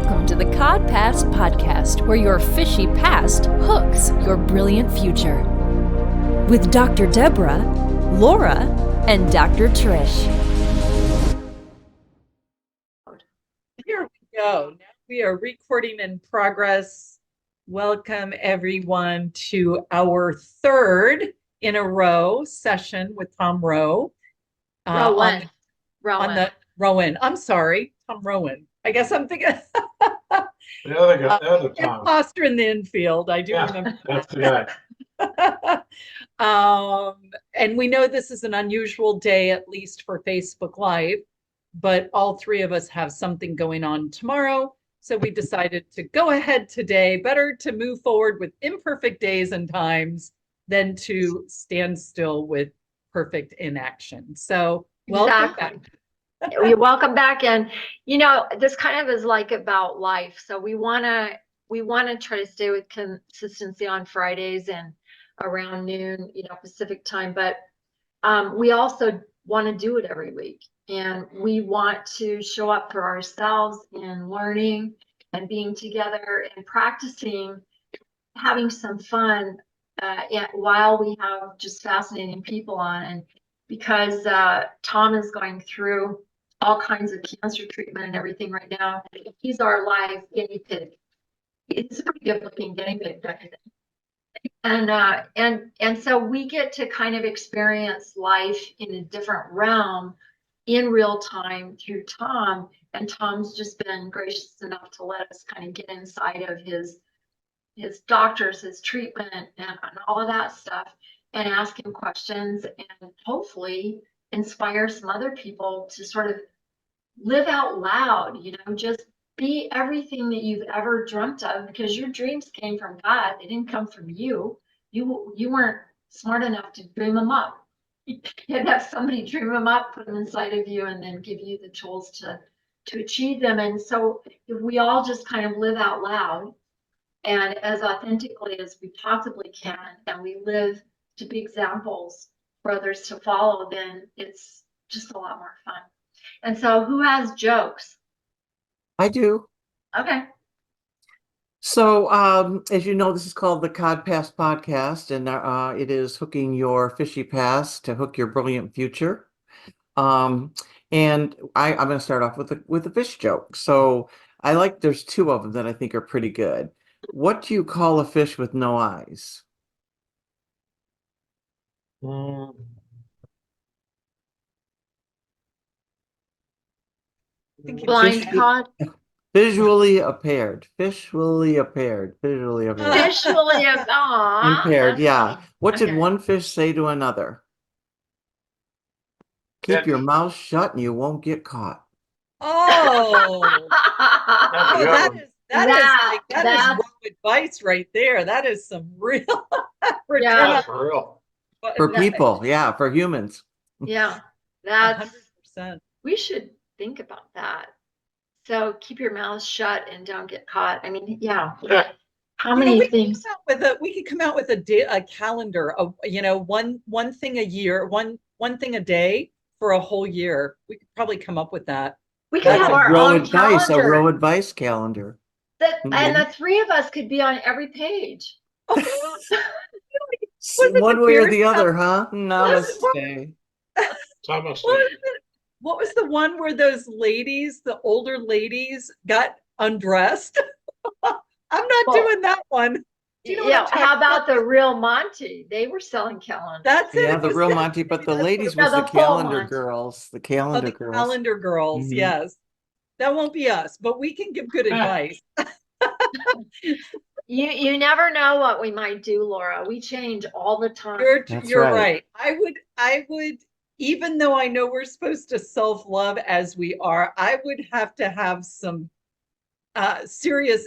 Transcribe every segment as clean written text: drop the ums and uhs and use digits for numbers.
Welcome to the CodPast podcast, where your fishy past hooks your brilliant future. With Dr. Deborah, Laura, and Dr. Trish. Here we go. Now we are recording in progress. Welcome everyone to our third in a row session with Tom Rowe. Rowan. I'm sorry, Tom Rowan. I guess I'm thinking The other Tom. Imposter in the infield. I do remember. That's the guy. And we know this is an unusual day, at least for Facebook Live, but all three of us have something going on tomorrow. So we decided to go ahead today. Better to move forward with imperfect days and times than to stand still with perfect inaction. So welcome back. Welcome back. And this kind of is like about life. So we want to try to stay with consistency on Fridays and around noon, Pacific time. But we also want to do it every week. And we want to show up for ourselves in learning and being together and practicing, having some fun while we have just fascinating people on. And because Tom is going through all kinds of cancer treatment and everything right now, he's our live guinea pig. It's a pretty good looking guinea pig, don't you think? And so we get to kind of experience life in a different realm in real time through Tom. And Tom's just been gracious enough to let us kind of get inside of his doctors, his treatment, and all of that stuff, and ask him questions and hopefully inspire some other people to sort of live out loud, just be everything that you've ever dreamt of, because your dreams came from God. They didn't come from you. You weren't smart enough to dream them up. You had to have somebody dream them up, put them inside of you, and then give you the tools to achieve them. And so if we all just kind of live out loud and as authentically as we possibly can, and we live to be examples for others to follow, then it's just a lot more fun. And so who has jokes? I do. Okay. So, as you know, this is called the CodPast podcast, and it is hooking your fishy past to hook your brilliant future. And I'm going to start off with a fish joke. So there's two of them that I think are pretty good. What do you call a fish with no eyes? Blind cod. Visually impaired. Visually impaired. Impaired, yeah. What did one fish say to another? Keep your mouth shut and you won't get caught. Oh, that is real advice right there. That is some real for real. For people, for humans. Yeah, that's 100%. We should think about that. So keep your mouth shut and don't get caught. I mean, how many things? We could come out with a calendar of one thing a year, one thing a day for a whole year. We could probably come up with that. We could have our own calendar. A row advice calendar. And the three of us could be on every page. One way or the other, huh? Namaste. What was the one where those ladies, the older ladies, got undressed? I'm not doing that one. How about the Real Monty? They were selling calendars. That's it. Yeah, the Real Monty, but the ladies was the calendar girls. The calendar girls. Calendar girls, Mm-hmm. Yes. That won't be us, but we can give good advice. You never know what we might do, Laura. We change all the time. You're right. I would, even though I know we're supposed to self-love as we are, I would have to have some serious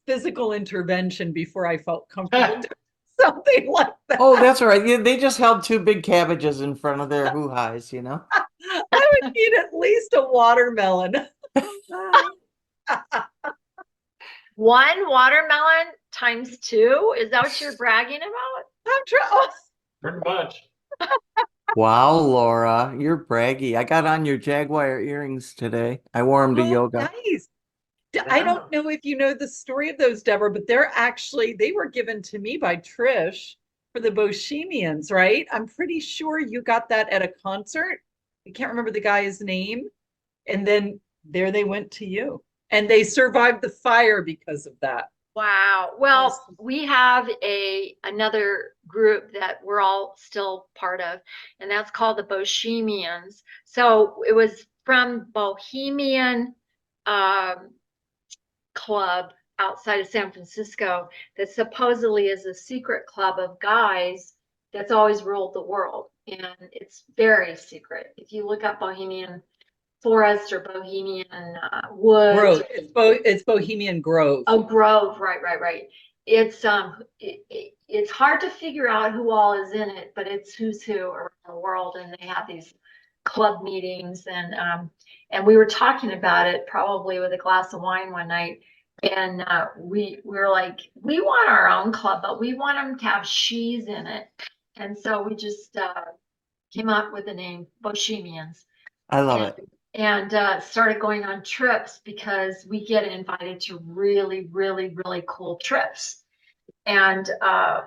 physical intervention before I felt comfortable doing something like that. Oh, that's right. Yeah, they just held two big cabbages in front of their hoo-ha's, I would need at least a watermelon. One watermelon times two? Is that what you're bragging about? I'm trying. Pretty much. Wow, Laura, you're braggy. I got on your jaguar earrings today. I wore them to yoga. Nice. I don't know if you know the story of those, Deborah, but they were given to me by Trish for the Bohemians, right? I'm pretty sure you got that at a concert. I can't remember the guy's name. And then there they went to you. And they survived the fire because of that. Wow. Well, we have another group that we're all still part of, and that's called the Bohemians. So it was from Bohemian Club outside of San Francisco that supposedly is a secret club of guys that's always ruled the world. And it's very secret. If you look up Bohemian Forest or Bohemian Woods. Grove. It's Bohemian Grove. Oh, Grove, right. It's it's hard to figure out who all is in it, but it's who's who around the world, and they have these club meetings, and we were talking about it probably with a glass of wine one night, and we were like, we want our own club, but we want them to have she's in it, and so we just came up with the name Bohemians. I love it. And started going on trips because we get invited to really, really, really cool trips. And I've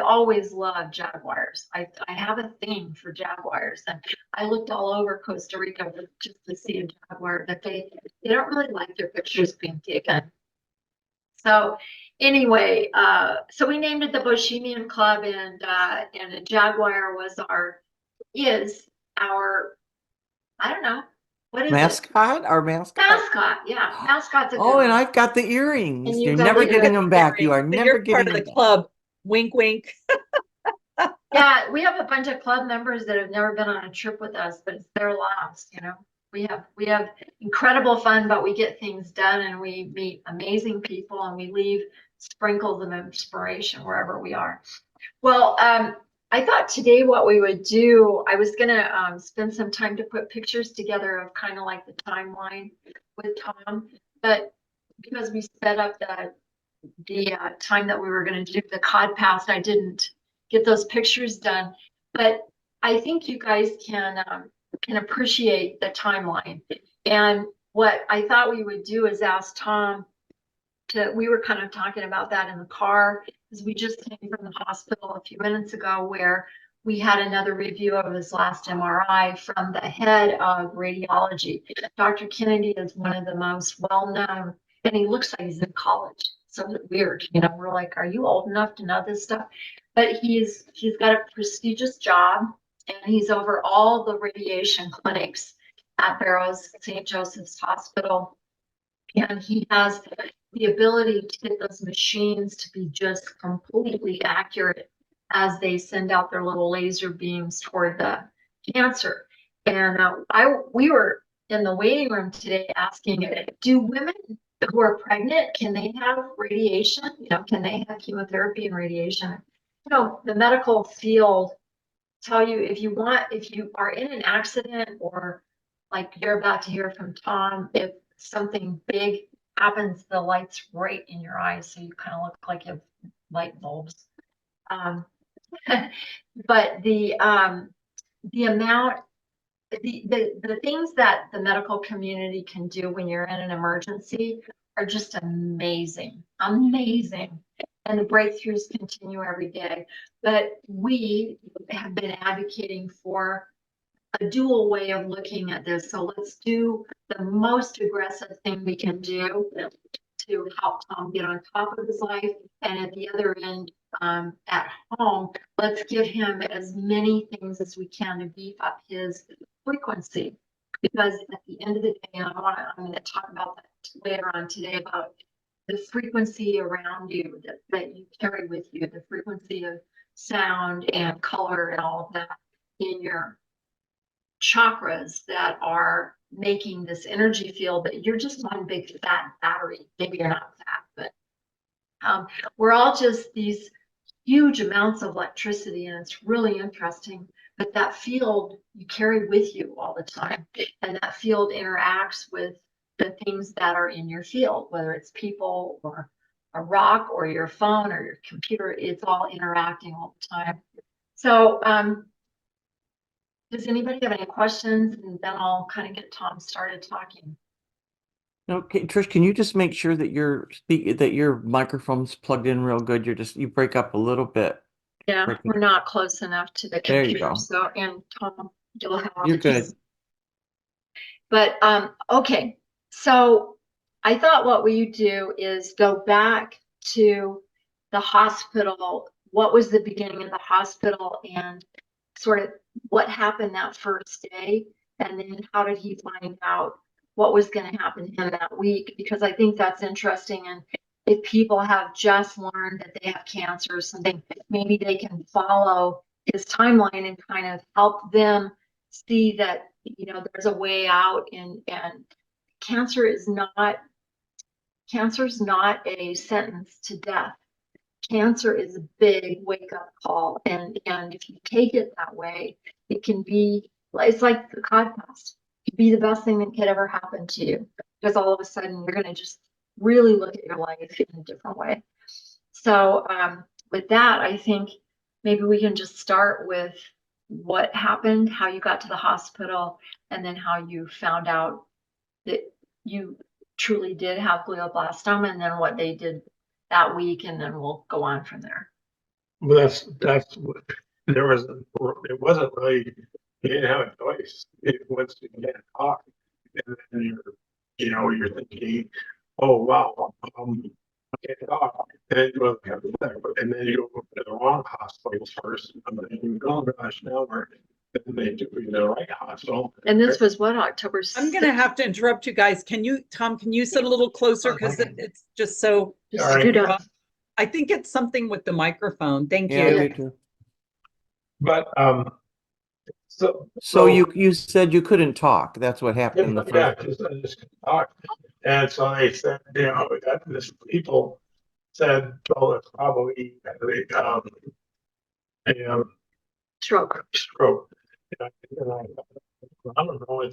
always loved Jaguars. I have a thing for Jaguars. And I looked all over Costa Rica just to see a Jaguar, but they don't really like their pictures being taken. So anyway, so we named it the Bohemian Club, and a Jaguar is our, I don't know. What is mascot? it? Our mascot? Mascot, yeah. Mascot's a good Oh, and one. I've got the earrings. And You're you've got never the getting them back. You are So never you're getting part of them the back. club. Wink, wink. Yeah, we have a bunch of club members that have never been on a trip with us, but it's their lives, you know. We have incredible fun, but we get things done and we meet amazing people and we leave sprinkles of inspiration wherever we are. Well, I thought today what we would do, I was gonna spend some time to put pictures together of kind of like the timeline with Tom, but because we set up the time that we were going to do the CodPast, I didn't get those pictures done. But I think you guys can appreciate the timeline. And what I thought we would do is ask Tom we were kind of talking about that in the car because we just came from the hospital a few minutes ago where we had another review of his last MRI from the head of radiology. Dr. Kennedy is one of the most well-known, and he looks like he's in college. So weird, you know, we're like, are you old enough to know this stuff? But he's got a prestigious job, and he's over all the radiation clinics at Barrows St. Joseph's Hospital. And he has the ability to get those machines to be just completely accurate as they send out their little laser beams toward the cancer. And we were in the waiting room today asking, do women who are pregnant, can they have radiation? You know, can they have chemotherapy and radiation? You know, the medical field tell you if you are in an accident or like you're about to hear from Tom, if something big happens, the light's right in your eyes, so you kind of look like you have light bulbs. But the amount, the things that the medical community can do when you're in an emergency are just amazing, amazing. And the breakthroughs continue every day. But we have been advocating for a dual way of looking at this. So let's do the most aggressive thing we can do to help Tom get on top of his life. And at the other end, at home, let's give him as many things as we can to beef up his frequency. Because at the end of the day, and I'm going to talk about that later on today about the frequency around you that you carry with you, the frequency of sound and color and all of that in your chakras that are making this energy field that you're just one big fat battery. Maybe you're not fat, but we're all just these huge amounts of electricity, and it's really interesting. But that field you carry with you all the time, and that field interacts with the things that are in your field, whether it's people or a rock or your phone or your computer. It's all interacting all the time. So does anybody have any questions? And then I'll kind of get Tom started talking. Okay, Trish, can you just make sure that your microphone's plugged in real good? You break up a little bit. Yeah, Breaking- we're not close enough to the There you computer, go. so, and Tom, you'll have. You're good. But, okay, so I thought what we do is go back to the hospital. What was the beginning of the hospital and sort of what happened that first day? And then how did he find out what was going to happen to him that week? Because I think that's interesting. And if people have just learned that they have cancer or something, maybe they can follow his timeline and kind of help them see that, you know, there's a way out, and cancer is not a sentence to death. Cancer is a big wake up call. And if you take it that way, it can be, it's like the CodPast. It could be the best thing that could ever happen to you, because all of a sudden you're going to just really look at your life in a different way. So with that, I think maybe we can just start with what happened, how you got to the hospital, and then how you found out that you truly did have glioblastoma, and then what they did that week, and then we'll go on from there. Well, that's what, it wasn't really, you didn't have a choice. Once you get talk, and then you're thinking, oh, wow, I can't talk. And then you go to the wrong hospital first, and then you go, oh gosh, now then they do the right hospital. And this was what, October I'm going to 6th? have to interrupt you guys. Tom, can you sit a little closer? Because it's just so, Just All right. scoot up. I think it's something with the microphone. Thank Yeah, you. me too. But, So you said you couldn't talk. That's what happened in the yeah, first. I just couldn't talk. And so they said, that this people said, well, it's probably a Stroke. stroke. And I don't know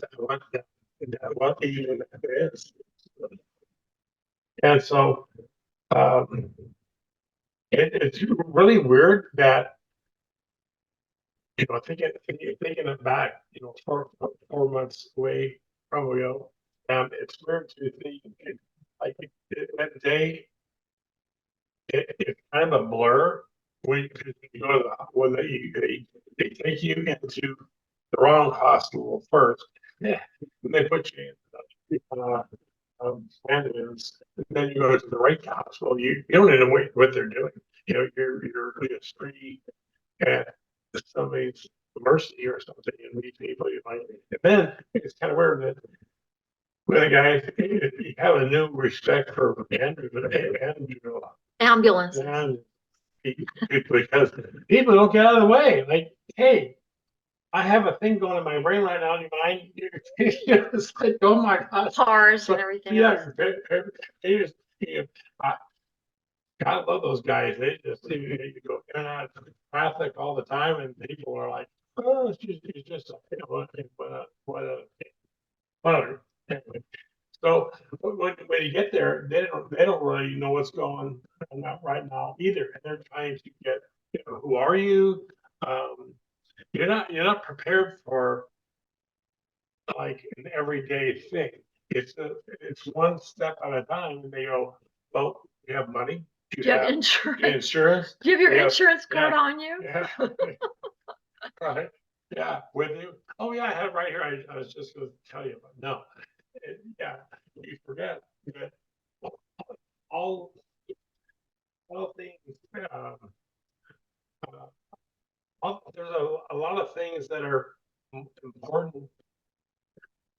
what even that is. And so it's really weird that, thinking it back, 4 months away from ago, it's weird to think, like, that day, it's kind of a blur when you go to when they take you into the wrong hospital first. Yeah, and they put you in ambulance, and then you go to the right hospital. You don't even know what they're doing. You're just free at somebody's mercy or something, and these people you might. And then it's kind of weird that when a guy, you have a new respect for Ambulance. and because people don't get out of the way. Like, hey, I have a thing going in my brain right now, and it's like, oh my gosh. Cars and everything else. They just, I love those guys. They just, you go in and out of traffic all the time, and people are like, oh, it's just whatever. Anyway. So when you get there, they don't really know what's going on right now either, and they're trying to get, who are you? You're not prepared for like an everyday thing. It's one step at a time, and they go, well, you have money, Do you have insurance? insurance, Do you have your Yeah, insurance card yeah. on you? yeah, right, yeah, with you. Oh yeah, I have it right here. I was just going to tell you, but no, yeah, you forget that all things. There's a lot of things that are important.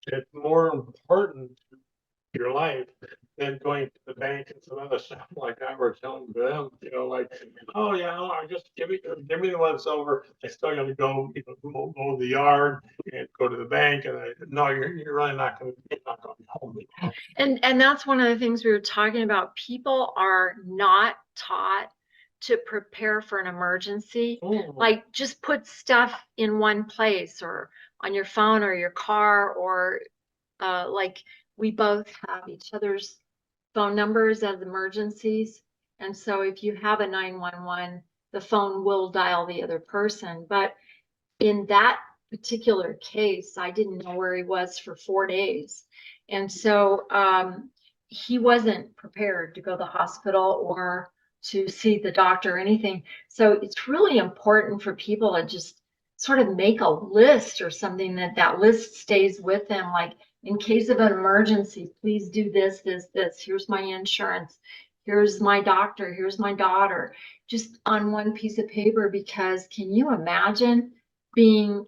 It's more important to your life than going to the bank and some other stuff like that. We're telling them, like, oh yeah, no, I just give me the once over. I still got to go, mow the yard and go to the bank. And no, you're really not going to be home. And that's one of the things we were talking about. People are not taught to prepare for an emergency. Like, just put stuff in one place, or on your phone or your car, or like, we both have each other's phone numbers as emergencies. And so if you have a 911, the phone will dial the other person. But in that particular case, I didn't know where he was for 4 days. And so he wasn't prepared to go to the hospital or to see the doctor or anything. So it's really important for people to just sort of make a list or something, that list stays with them. Like, in case of an emergency, please do this, this, this. Here's my insurance. Here's my doctor. Here's my daughter. Just on one piece of paper, because can you imagine being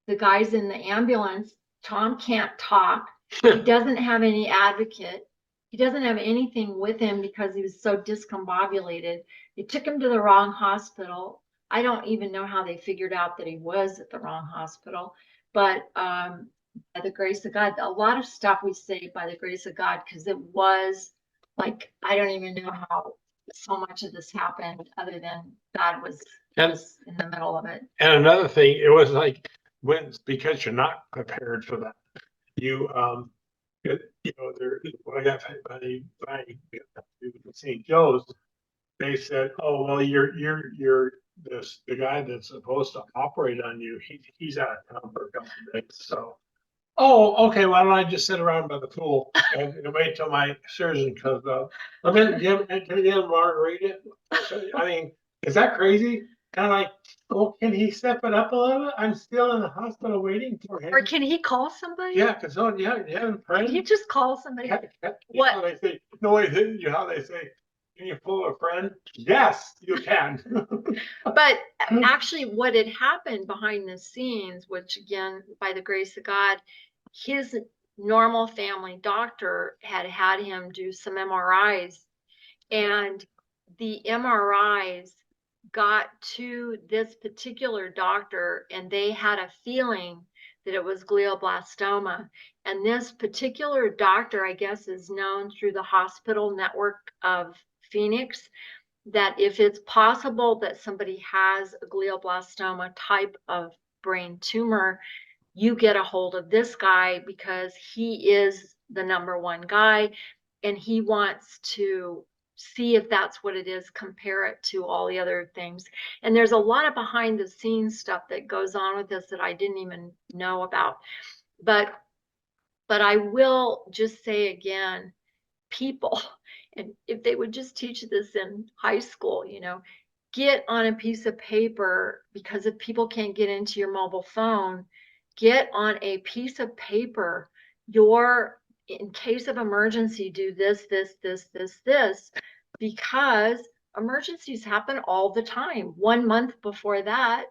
the guys in the ambulance? Tom can't talk. He doesn't have any advocate. He doesn't have anything with him because he was so discombobulated. They took him to the wrong hospital. I don't even know how they figured out that he was at the wrong hospital. But by the grace of God, a lot of stuff we say by the grace of God, because it was like, I don't even know how so much of this happened other than God was just in the middle of it. And another thing, it was like, because you're not prepared for that, you know, when I got to St. Joe's, they said, "Oh, well, the guy that's supposed to operate on you, he's out of town for a couple of days." So, oh, okay, why don't I just sit around by the pool and wait till my surgeon comes up? I mean, can you get a margarita? I mean, is that crazy? And I'm like, well, can he step it up a little bit? I'm still in the hospital waiting for him. Or can he call somebody? Yeah, because you have a friend. Can he just call somebody? What? How they say, no, how they say, can you pull a friend? Yes, you can. But actually, what had happened behind the scenes, which again, by the grace of God, his normal family doctor had him do some MRIs, and the MRIs got to this particular doctor, and they had a feeling that it was glioblastoma. And this particular doctor, I guess, is known through the hospital network of Phoenix, that if it's possible that somebody has a glioblastoma type of brain tumor, you get a hold of this guy, because he is the #1 guy, and he wants to see if that's what it is, compare it to all the other things. And there's a lot of behind the scenes stuff that goes on with this that I didn't even know about. But I will just say again, people, and if they would just teach this in high school, get on a piece of paper, because if people can't get into your mobile phone, get on a piece of paper in case of emergency, do this, this, this, this, this, because emergencies happen all the time. 1 month before that,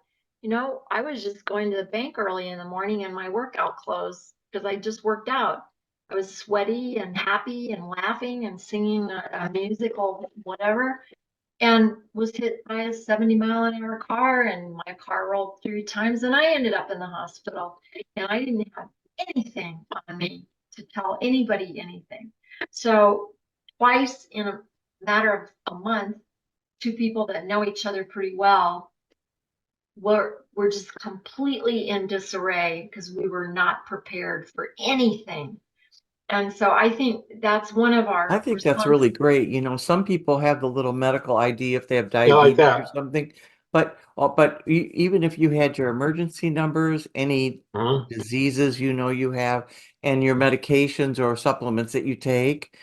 I was just going to the bank early in the morning in my workout clothes because I just worked out. I was sweaty and happy and laughing and singing a musical, whatever, and was hit by a 70-mile-an-hour car, and my car rolled 3 times, and I ended up in the hospital, and I didn't have anything on me to tell anybody anything. So twice in a matter of a month, 2 people that know each other pretty well were just completely in disarray because we were not prepared for anything. And so I think that's one of our. I think that's really great. Some people have the little medical ID if they have Yeah, like diabetes or that. something. But even if you had your emergency numbers, any diseases you have, and your medications or supplements that you take,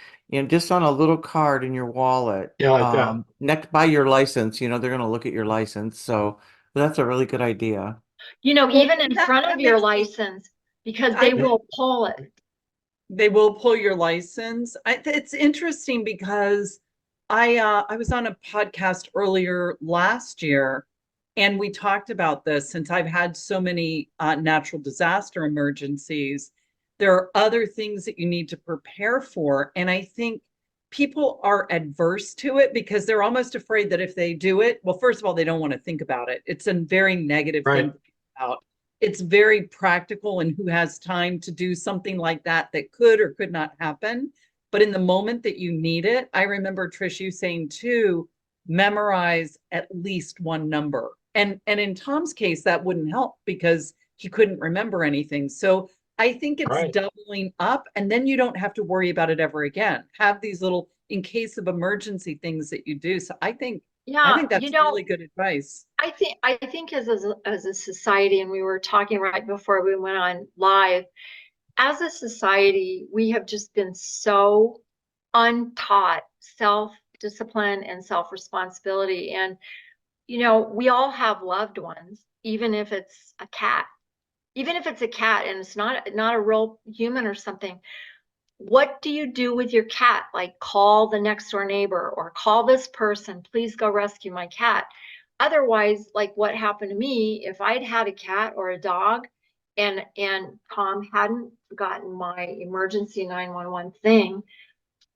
just on a little card in your wallet, Yeah, like that. next by your license, they're going to look at your license. So that's a really good idea. Even in front of your license, because they will pull it. They will pull your license. It's interesting because I was on a podcast earlier last year, and we talked about this. Since I've had so many natural disaster emergencies, there are other things that you need to prepare for. And I think people are adverse to it because they're almost afraid that if they do it, well, first of all, they don't want to think about it. It's a very negative thing to think about. It's very practical, and who has time to do something like that could or could not happen. But in the moment that you need it, I remember, Trish, you saying too, memorize at least one number. And in Tom's case, that wouldn't help because he couldn't remember anything. So I think it's doubling up, and then you don't have to worry about it ever again. Have these little, in case of emergency, things that you do. So I think I Yeah, think that's really good advice. I think as a society, and we were talking right before we went on live, as a society, we have just been so untaught self-discipline and self-responsibility. And, we all have loved ones, even if it's a cat, and it's not a real human or something. What do you do with your cat? Like, call the next door neighbor or call this person, please go rescue my cat. Otherwise, like what happened to me, if I'd had a cat or a dog and Tom hadn't gotten my emergency 911 thing,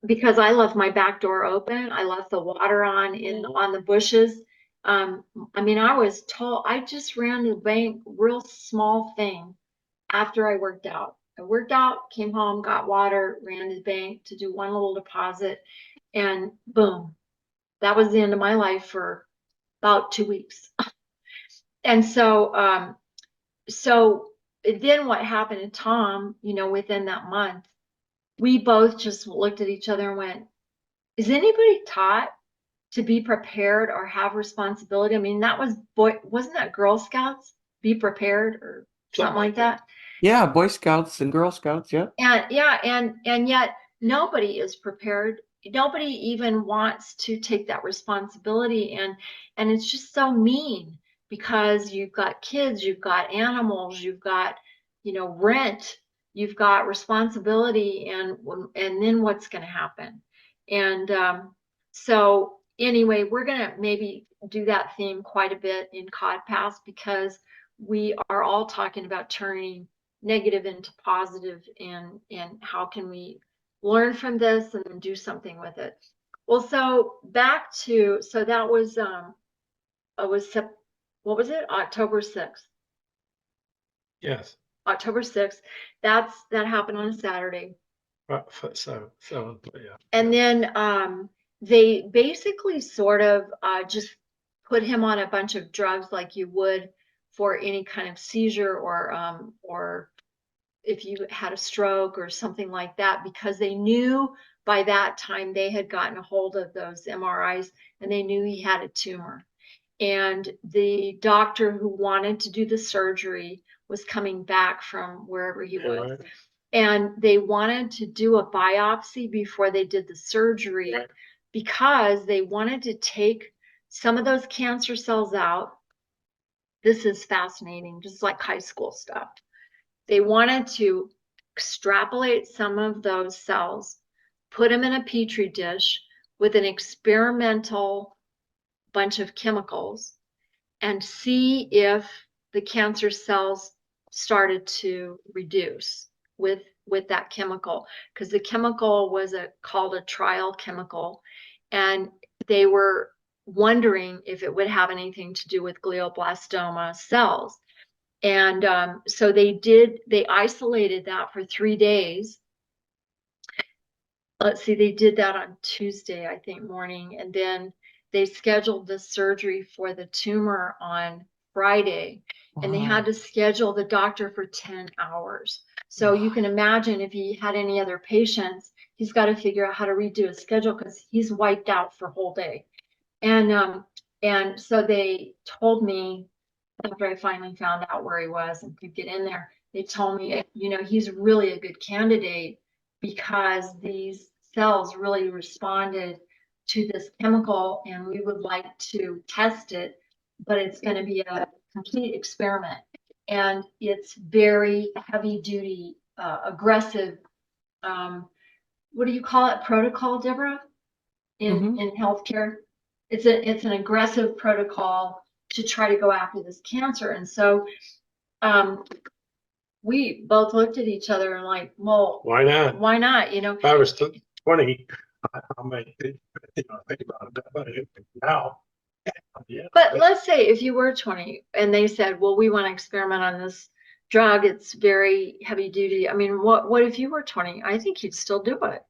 because I left my back door open, I left the water on the bushes. I mean, I was told I just ran to the bank, real small thing, after I worked out. I worked out, came home, got water, ran to the bank to do one little deposit, and boom, that was the end of my life for about 2 weeks. And so then what happened to Tom, within that month, we both just looked at each other and went, is anybody taught to be prepared or have responsibility? I mean, wasn't that Girl Scouts? Be prepared or something like that. Yeah, Boy Scouts and Girl Scouts, yeah. And yeah, and yet nobody is prepared. Nobody even wants to take that responsibility, and it's just so mean, because you've got kids, you've got animals, you've got, rent, you've got responsibility, and then what's going to happen? And so anyway, we're going to maybe do that theme quite a bit in CodPast, because we are all talking about turning negative into positive, and how can we learn from this and then do something with it. Well, so that was what was it, October 6th? Yes. October 6th. That happened on a Saturday. So, yeah. And then they basically sort of just put him on a bunch of drugs like you would for any kind of seizure, or if you had a stroke or something like that, because they knew by that time they had gotten a hold of those MRIs and they knew he had a tumor. And the doctor who wanted to do the surgery was coming back from wherever he was. Right. And they wanted to do a biopsy before they did the surgery, right, because they wanted to take some of those cancer cells out. This is fascinating, just like high school stuff. They wanted to extrapolate some of those cells, put them in a petri dish with an experimental bunch of chemicals, and see if the cancer cells started to reduce with that chemical, because the chemical was called a trial chemical, and they were wondering if it would have anything to do with glioblastoma cells. And so they isolated that for 3 days. Let's see, they did that on Tuesday, I think, morning. And then they scheduled the surgery for the tumor on Friday. Wow. And they had to schedule the doctor for 10 hours. So you can imagine if he had any other patients, he's got to figure out how to redo his schedule, because he's wiped out for a whole day. And so they told me, after I finally found out where he was and could get in there, they told me, he's really a good candidate, because these cells really responded to this chemical, and we would like to test it, but it's going to be a complete experiment. And it's very heavy duty, aggressive, what do you call it, protocol, Deborah, in healthcare? It's an aggressive protocol to try to go after this cancer. And so we both looked at each other and like, well, why not? Why not? If I was 20, I might think about it, but now, yeah. But let's say if you were 20 and they said, well, we want to experiment on this drug, it's very heavy duty. I mean, what if you were 20? I think you'd still do it.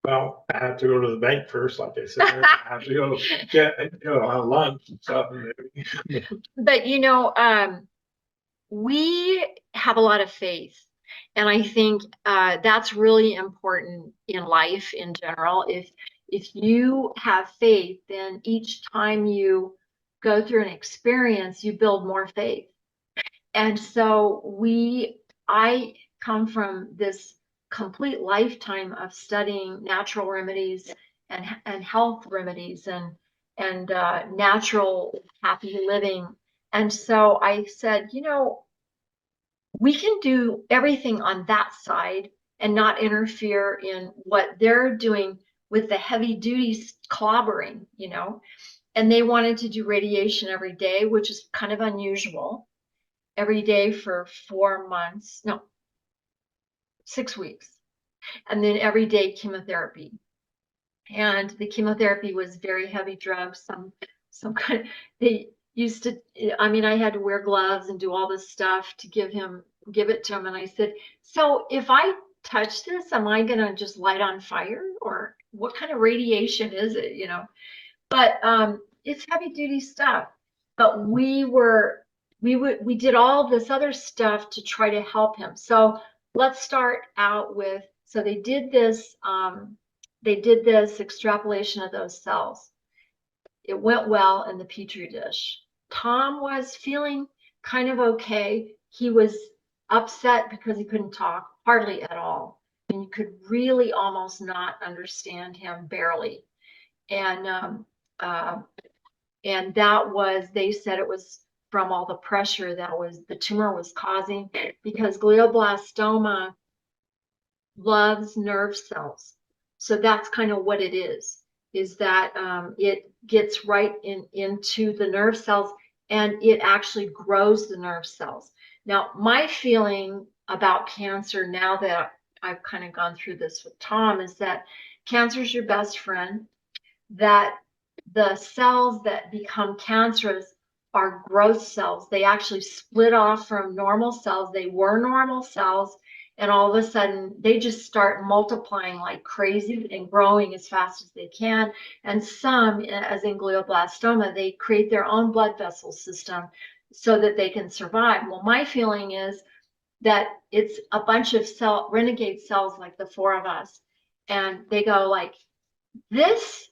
Well, I have to go to the bank first, like I said. I have to go get have lunch and stuff. But we have a lot of faith, and I think that's really important in life in general. if you have faith, then each time you go through an experience, you build more faith. And so I come from this complete lifetime of studying natural remedies and health remedies and natural happy living. And so I said, we can do everything on that side and not interfere in what they're doing with the heavy duty clobbering, and they wanted to do radiation every day, which is kind of unusual, every day for 4 months, no, 6 weeks, and then every day chemotherapy. And the chemotherapy was very heavy drugs, some kind of, they used to, I had to wear gloves and do all this stuff to give it to him. And I said, so if I touch this, am I gonna just light on fire, or what kind of radiation is it, But it's heavy duty stuff. But we did all this other stuff to try to help him. So let's start out with, so they did this extrapolation of those cells. It went well in the Petri dish. Tom was feeling kind of okay. He was upset because he couldn't talk hardly at all. And you could really almost not understand him, barely. And that was, they said it was from all the pressure that the tumor was causing, because glioblastoma loves nerve cells. So that's kind of what it is that it gets right into the nerve cells, and it actually grows the nerve cells. Now, my feeling about cancer, now that I've kind of gone through this with Tom, is that cancer is your best friend, that the cells that become cancerous are growth cells. They actually split off from normal cells. They were normal cells, and all of a sudden they just start multiplying like crazy and growing as fast as they can. And some, as in glioblastoma, they create their own blood vessel system so that they can survive. Well, my feeling is that it's a bunch of renegade cells, like the 4 of us, and they go like, this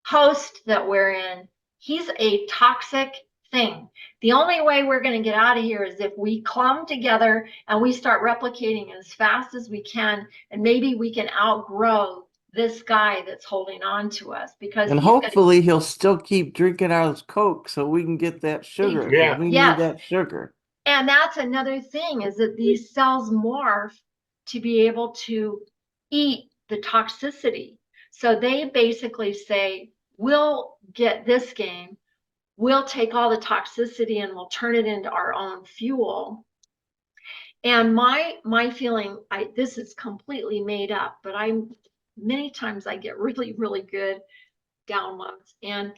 host that we're in, he's a toxic thing. The only way we're going to get out of here is if we clump together and we start replicating as fast as we can, and maybe we can outgrow this guy that's holding on to us, because And hopefully he'll still keep drinking out of his Coke so we can get that sugar. Yeah. We Yes. need that sugar. And that's another thing, is that these cells morph to be able to eat the toxicity. So they basically say, we'll get this game, we'll take all the toxicity and we'll turn it into our own fuel. And my feeling, this is completely made up, but many times I get really, really good downloads. And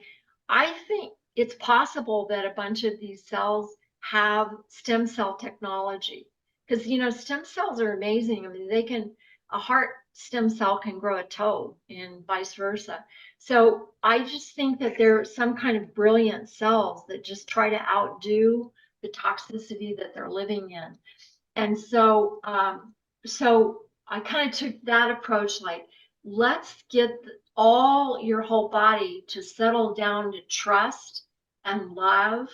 I think it's possible that a bunch of these cells have stem cell technology, because stem cells are amazing. I mean, a heart stem cell can grow a toe and vice versa. So I just think that there are some kind of brilliant cells that just try to outdo the toxicity that they're living in. And so I kind of took that approach, like, let's get your whole body to settle down to trust and love,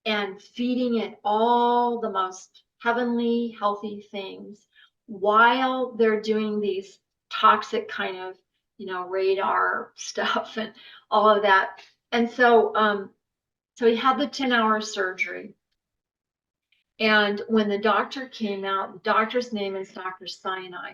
and feeding it all the most heavenly, healthy things, while they're doing these toxic kind of, radar stuff and all of that. And so he had the 10-hour surgery. And when the doctor came out, the doctor's name is Dr. Sinai.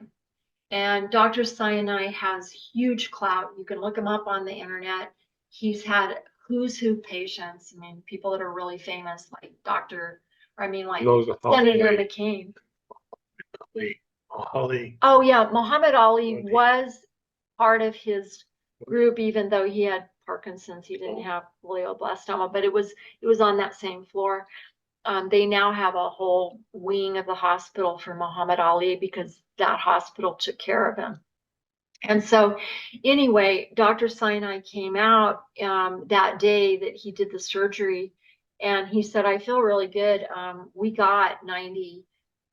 And Dr. Sinai has huge clout. You can look him up on the internet. He's had who's who patients. I mean, people that are really famous, like Senator McCain. Ali. Oh yeah, Muhammad Ali was part of his group, even though he had Parkinson's. He didn't have glioblastoma, but it was on that same floor. They now have a whole wing of the hospital for Muhammad Ali, because that hospital took care of him. And so anyway, Dr. Sinai came out that day that he did the surgery, and he said, I feel really good. We got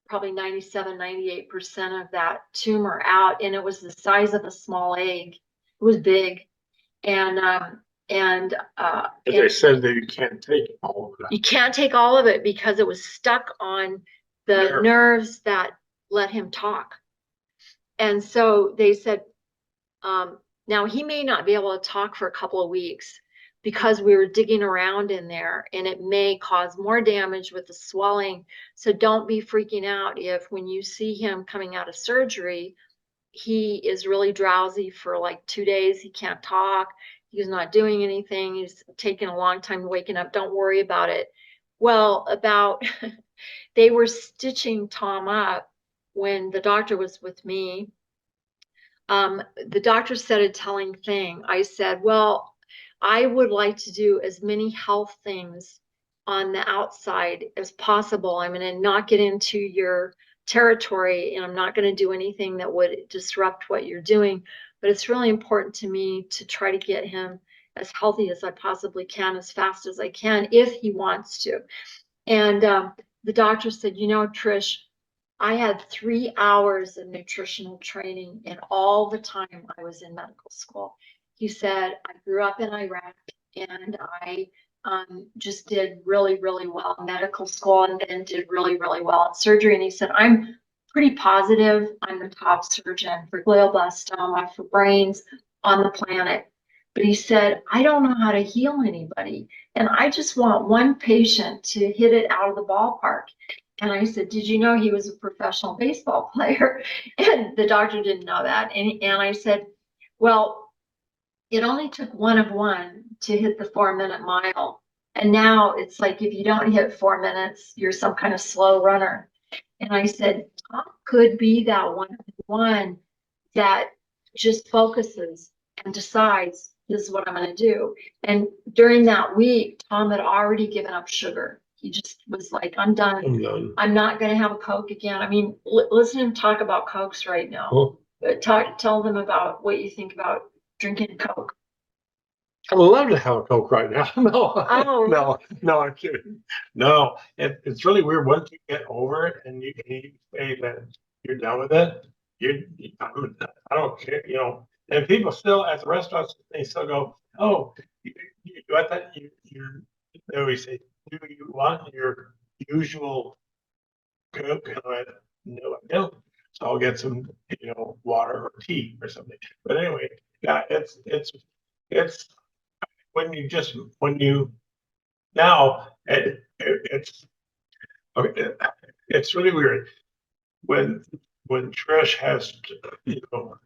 probably 97, 98% of that tumor out, and it was the size of a small egg. It was big. And But they said that you can't take all of that. you can't take all of it because it was stuck on the Nerve. nerves that let him talk. And so they said, now he may not be able to talk for a couple of weeks because we were digging around in there, and it may cause more damage with the swelling. So don't be freaking out if when you see him coming out of surgery, he is really drowsy for like 2 days. He can't talk. He's not doing anything. He's taking a long time waking up. Don't worry about it. Well, they were stitching Tom up when the doctor was with me. The doctor said a telling thing. I said, well, I would like to do as many health things on the outside as possible. I'm going to not get into your territory, and I'm not going to do anything that would disrupt what you're doing. But it's really important to me to try to get him as healthy as I possibly can, as fast as I can, if he wants to. And the doctor said, Trish, I had 3 hours of nutritional training in all the time I was in medical school. He said, I grew up in Iraq, and I just did really, really well in medical school, and then did really, really well in surgery. And he said, I'm pretty positive I'm the top surgeon for glioblastoma, for brains on the planet. But he said, I don't know how to heal anybody. And I just want one patient to hit it out of the ballpark. And I said, did you know he was a professional baseball player? And the doctor didn't know that. And I said, well, it only took one of one to hit the 4-minute mile. And now it's like, if you don't hit 4 minutes, you're some kind of slow runner. And I said, Tom could be that one that just focuses and decides, this is what I'm going to do. And during that week, Tom had already given up sugar. He just was like, I'm done. I'm not going to have a Coke again. I mean, listen to him talk about Cokes right now. Cool. Tell them about what you think about drinking Coke. I would love to have a Coke right now. Oh. No, I'm kidding. No, it's really weird once you get over it and you say that you're done with it. I don't care, And people still at the restaurants, they still go, oh, I thought they always say, do you want your usual Coke? And I went, no, I don't. So I'll get some, water or tea or something. But anyway, yeah, it's now it's really weird when Trish has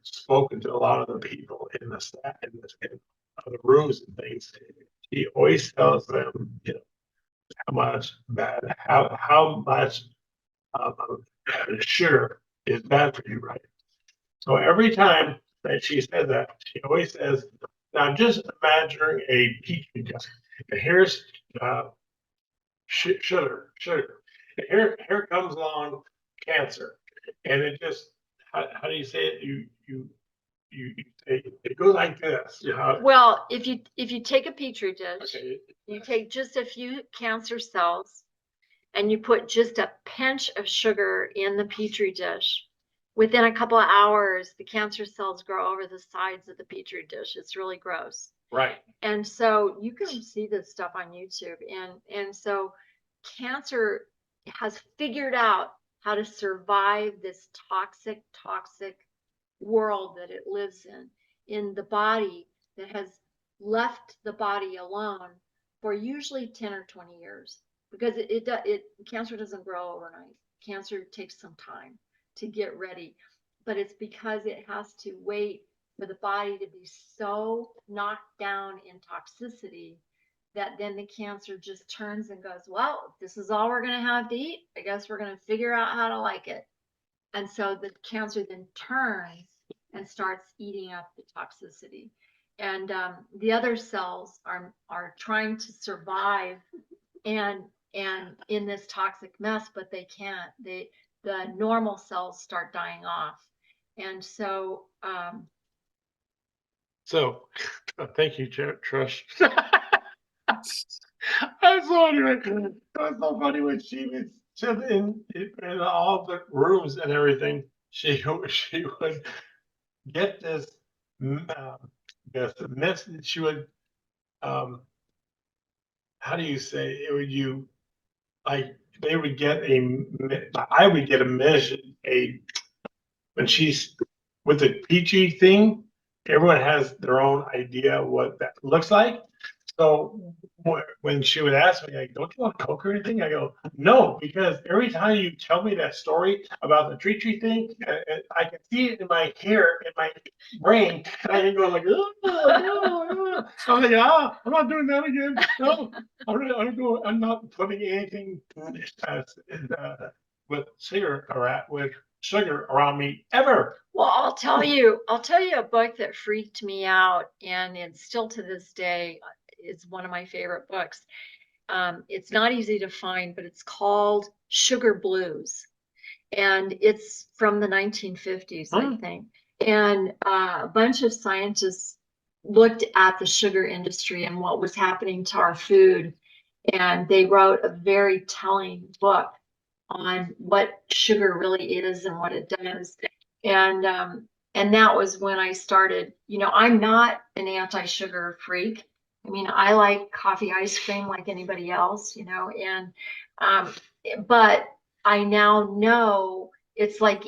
spoken to a lot of the people in the staff in the rooms and things. He always tells them how much sugar is bad for you, right? So every time that she said that, she always says, now just imagine a petri dish. And here's sugar. And here comes along cancer. And it just, how do you say it? You say it goes like this. Well, if you take a petri dish, Okay. you take just a few cancer cells, and you put just a pinch of sugar in the petri dish. Within a couple of hours, the cancer cells grow over the sides of the petri dish. It's really gross. Right. And so you can see this stuff on YouTube. And so cancer has figured out how to survive this toxic world that it lives in the body, that has left the body alone for usually 10 or 20 years, because cancer doesn't grow overnight. Cancer takes some time to get ready, but it's because it has to wait for the body to be so knocked down in toxicity that then the cancer just turns and goes, well, if this is all we're going to have to eat, I guess we're going to figure out how to like it. And so the cancer then turns and starts eating up the toxicity. And the other cells are trying to survive and in this toxic mess, but they can't. The normal cells start dying off. And so thank you, Trish. That's so funny when she was in all the rooms and everything. She would get this Yes, the message she would, how do you say it? Would you like they would get I would get a message when she's with the peachy thing. Everyone has their own idea what that looks like. So when she would ask me, like, don't you want Coke or anything? I go, no, because every time you tell me that story about the tree thing, I can see it in my hair, in my brain, and I can go like, oh, no. So I'm like, I'm not doing that again. No, I'm not putting anything with sugar around me ever. Well, I'll tell you a book that freaked me out, and it's still to this day is one of my favorite books. It's not easy to find, but it's called Sugar Blues, and it's from the 1950s, I think. And a bunch of scientists looked at the sugar industry and what was happening to our food, and they wrote a very telling book on what sugar really is and what it does. And that was when I started, I'm not an anti-sugar freak. I mean, I like coffee ice cream like anybody else, and but I now know it's like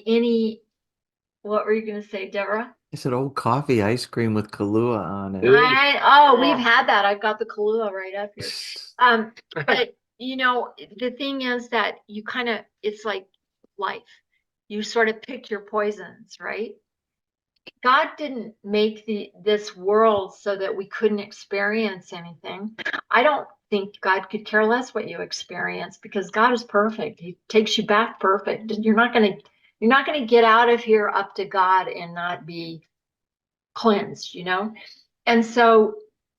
what were you gonna say, Deborah? I said old coffee ice cream with Kahlua on it. We've had that. I've got the Kahlua right up here. But the thing is that it's like life. You sort of pick your poisons, right? God didn't make this world so that we couldn't experience anything. I don't think God could care less what you experience, because God is perfect. He takes you back perfect. And you're not gonna get out of here up to God and not be cleansed, And so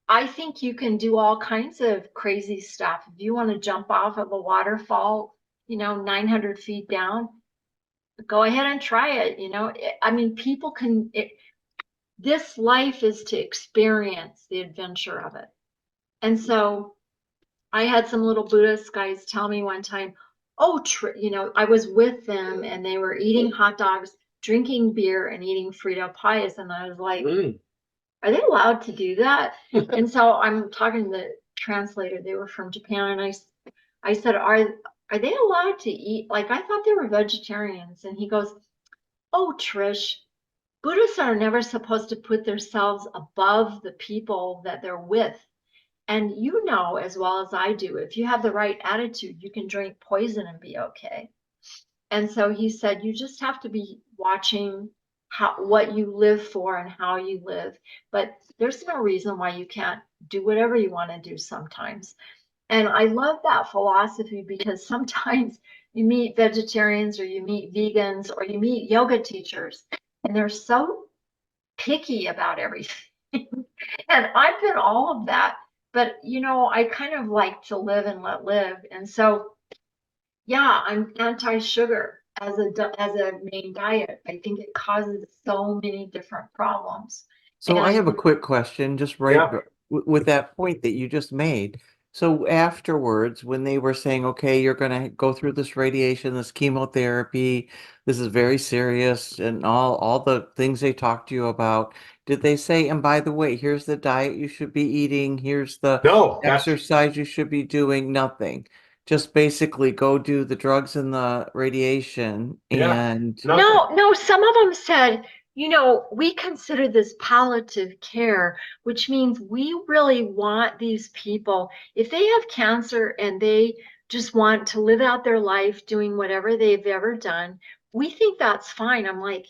I think you can do all kinds of crazy stuff. If you want to jump off of a waterfall, 900 feet down, go ahead and try it. I mean, people this life is to experience the adventure of it. And so I had some little Buddhist guys tell me one time, I was with them and they were eating hot dogs, drinking beer, and eating Frito pies. And I was like, are they allowed to do that? And so I'm talking to the translator. They were from Japan. And I said, are they allowed to eat? Like, I thought they were vegetarians. And he goes, oh, Trish, Buddhists are never supposed to put themselves above the people that they're with. And you know as well as I do, if you have the right attitude, you can drink poison and be okay. And so he said, you just have to be watching what you live for and how you live. But there's no reason why you can't do whatever you want to do sometimes. And I love that philosophy, because sometimes you meet vegetarians or you meet vegans or you meet yoga teachers, and they're so picky about everything. And I've been all of that, but I kind of like to live and let live. And so, yeah, I'm anti-sugar as a main diet. I think it causes so many different problems. So I have a quick question, just with that point that you just made. So afterwards, when they were saying, okay, you're going to go through this radiation, this chemotherapy, this is very serious, and all the things they talked to you about, did they say, and by the way, here's the diet you should be eating, here's the exercise you should be doing? Nothing. Just basically go do the drugs and the radiation and no, some of them said, we consider this palliative care, which means we really want these people, if they have cancer and they just want to live out their life doing whatever they've ever done, we think that's fine. I'm like,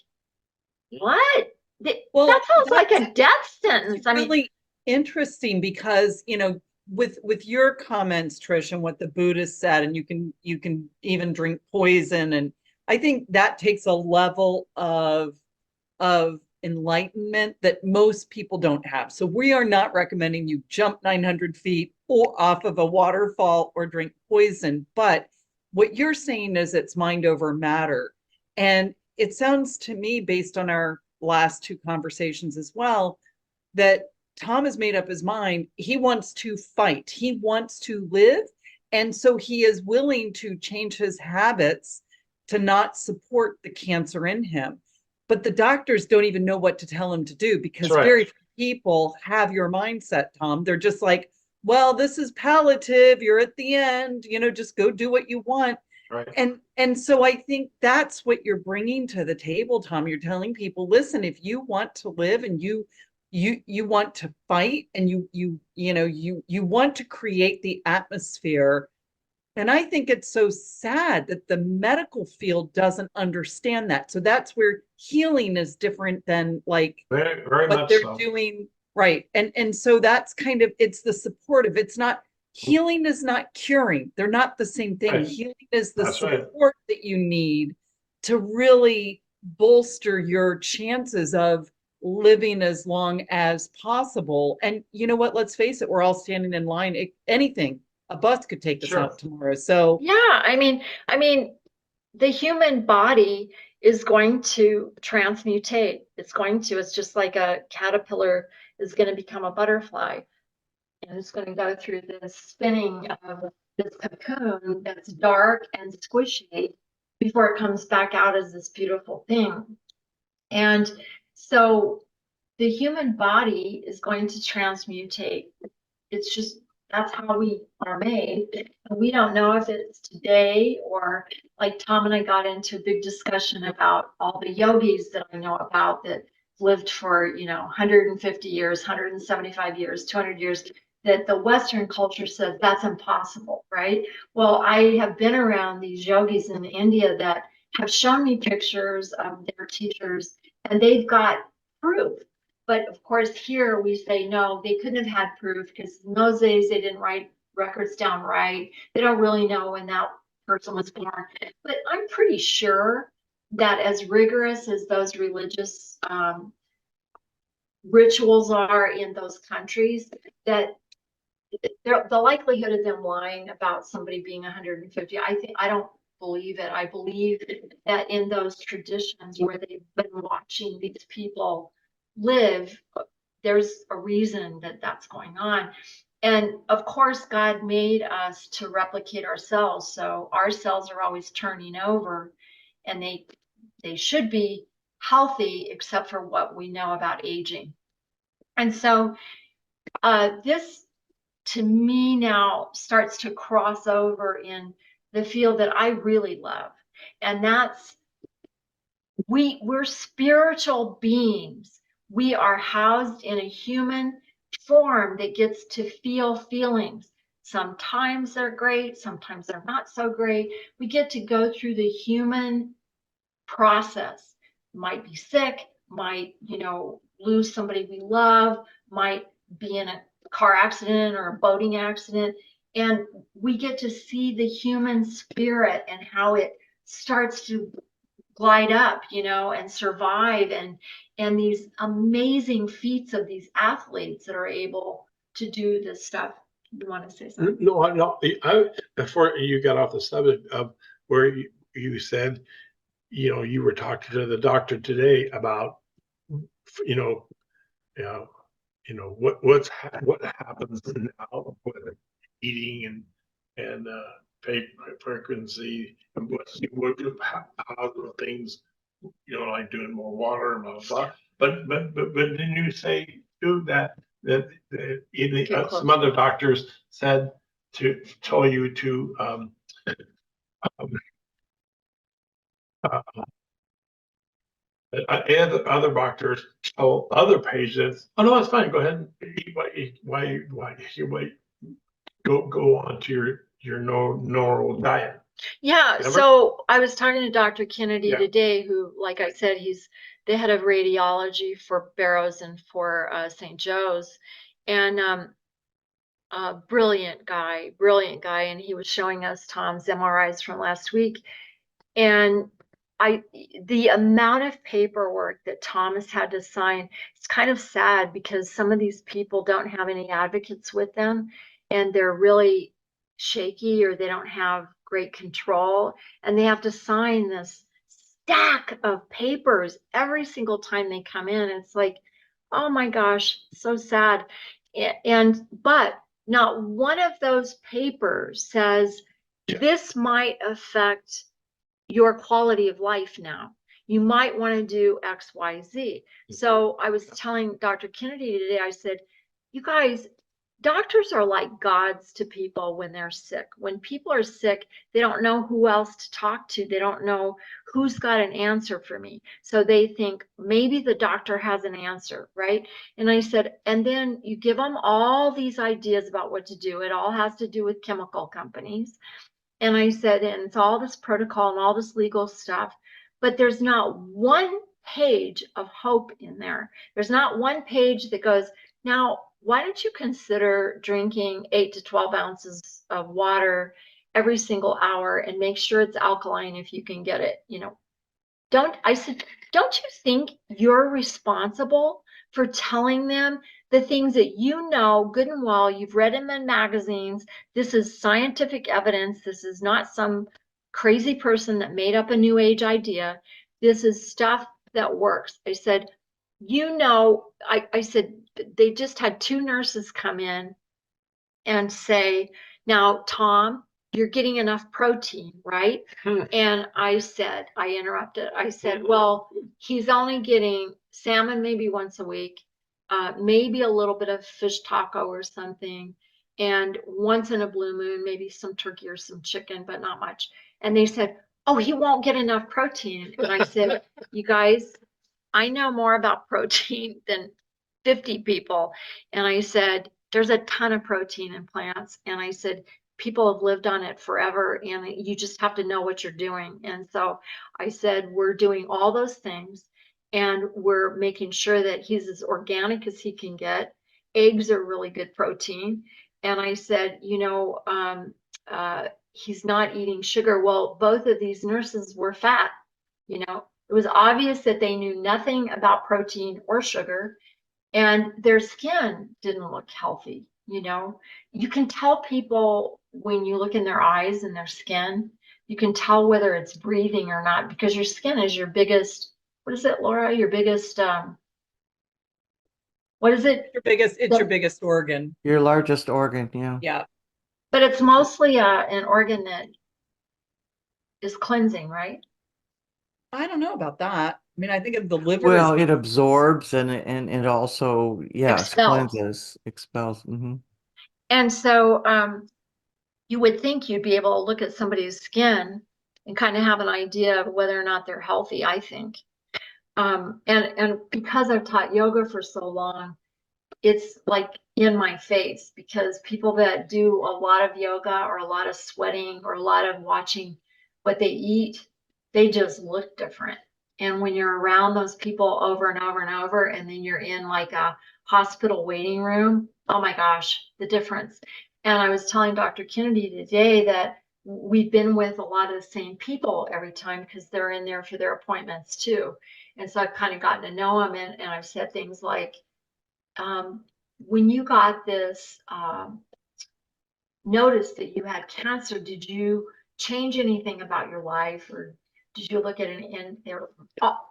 what? That sounds like a death sentence. I mean, really interesting, because with your comments, Trish, and what the Buddhists said, and you can even drink poison, and I think that takes a level of enlightenment that most people don't have. So we are not recommending you jump 900 feet or off of a waterfall or drink poison. But what you're saying is it's mind over matter. And it sounds to me, based on our last two conversations as well, that Tom has made up his mind. He wants to fight. He wants to live. And so he is willing to change his habits to not support the cancer in him. But the doctors don't even know what to tell him to do, because very few people have your mindset, Tom. They're just like, well, this is palliative. You're at the end, just go do what you want. Right. And so I think that's what you're bringing to the table, Tom. You're telling people, listen, if you want to live and you want to fight and you want to create the atmosphere. And I think it's so sad that the medical field doesn't understand that. So that's where healing is different than like Very, very what much they're so. doing. Right. And so that's kind of, it's the supportive. It's not, healing is not curing. They're not the same thing. Right. Healing is the That's right. support that you need to really bolster your chances of living as long as possible. And you know what? Let's face it, we're all standing in line. Anything, a bus could take us Sure. out tomorrow. So Yeah, I mean, the human body is going to transmutate. It's just like a caterpillar is going to become a butterfly. And it's going to go through this spinning of this cocoon that's dark and squishy before it comes back out as this beautiful thing. And so the human body is going to transmutate. It's just, that's how we are made. And we don't know if it's today or like Tom and I got into a big discussion about all the yogis that I know about that lived for, 150 years, 175 years, 200 years, that the Western culture says that's impossible, right? Well, I have been around these yogis in India that have shown me pictures of their teachers and they've got proof. But of course, here we say, no, they couldn't have had proof because in those days they didn't write records down right. They don't really know when that person was born. But I'm pretty sure that as rigorous as those religious rituals are in those countries, that the likelihood of them lying about somebody being 150, I don't believe it. I believe that in those traditions where they've been watching these people live, there's a reason that that's going on. And of course, God made us to replicate ourselves. So our cells are always turning over and they should be healthy except for what we know about aging. And so this to me now starts to cross over in the field that I really love. And that's we're spiritual beings. We are housed in a human form that gets to feel feelings. Sometimes they're great, sometimes they're not so great. We get to go through the human process. Might be sick, might, lose somebody we love, might be in a car accident or a boating accident. And we get to see the human spirit and how it starts to glide up, and survive, and these amazing feats of these athletes that are able to do this stuff. You want to say something? No. Before you got off the subject of where you said, you were talking to the doctor today about, what happens now with eating and frequency and how things, like doing more water and blah blah. But didn't you say too that some other doctors told you to other doctors tell other patients, oh no, it's fine, go ahead and eat why go on to your normal diet. Yeah, Remember? so I was talking to Dr. Kennedy Yeah. today, who, like I said, he's the head of radiology for Barrows and for St. Joe's, and brilliant guy, and he was showing us Tom's MRIs from last week, and the amount of paperwork that Thomas had to sign, it's kind of sad because some of these people don't have any advocates with them and they're really shaky or they don't have great control and they have to sign this stack of papers every single time they come in. It's like, oh my gosh, so sad. But not one of those papers says this might affect your quality of life now. you might want to do X, Y, Z. So I was telling Dr. Kennedy today, I said, you guys, doctors are like gods to people when they're sick. When people are sick, they don't know who else to talk to. They don't know who's got an answer for me. So they think maybe the doctor has an answer, right? And I said, and then you give them all these ideas about what to do. It all has to do with chemical companies. And I said, and it's all this protocol and all this legal stuff, but there's not one page of hope in there. There's not one page that goes, now, why don't you consider drinking 8 to 12 ounces of water every single hour and make sure it's alkaline if you can get it? I said, don't you think you're responsible for telling them the things that you know good and well, you've read them in magazines. This is scientific evidence. This is not some crazy person that made up a new age idea. This is stuff that works. I said, I said, they just had 2 nurses come in and say, now, Tom, you're getting enough protein, right? And I interrupted. I said, well, he's only getting salmon maybe once a week, maybe a little bit of fish taco or something. And once in a blue moon, maybe some turkey or some chicken, but not much. And they said, oh, he won't get enough protein. And I said, you guys, I know more about protein than 50 people. And I said, there's a ton of protein in plants. And I said, people have lived on it forever and you just have to know what you're doing. And so I said, we're doing all those things and we're making sure that he's as organic as he can get. Eggs are really good protein. And I said, he's not eating sugar. Well, both of these nurses were fat. It was obvious that they knew nothing about protein or sugar, and their skin didn't look healthy. You can tell people when you look in their eyes and their skin, you can tell whether it's breathing or not, because your skin is your biggest, what is it, Laura? Your biggest, what is it? Your biggest organ. Your largest organ, yeah. Yeah. But it's mostly an organ that is cleansing, right? I don't know about that. I mean, I think of the liver. Well, it absorbs and it also, yes, Expels. cleanses, expels. And so you would think you'd be able to look at somebody's skin and kind of have an idea of whether or not they're healthy, I think. And because I've taught yoga for so long, it's like in my face, because people that do a lot of yoga or a lot of sweating or a lot of watching what they eat, they just look different. And when you're around those people over and over and over, and then you're in like a hospital waiting room, oh my gosh, the difference. And I was telling Dr. Kennedy today that we've been with a lot of the same people every time because they're in there for their appointments too. And so I've kind of gotten to know them, and I've said things like, when you got this notice that you had cancer, did you change anything about your life, or did you look at it? And they're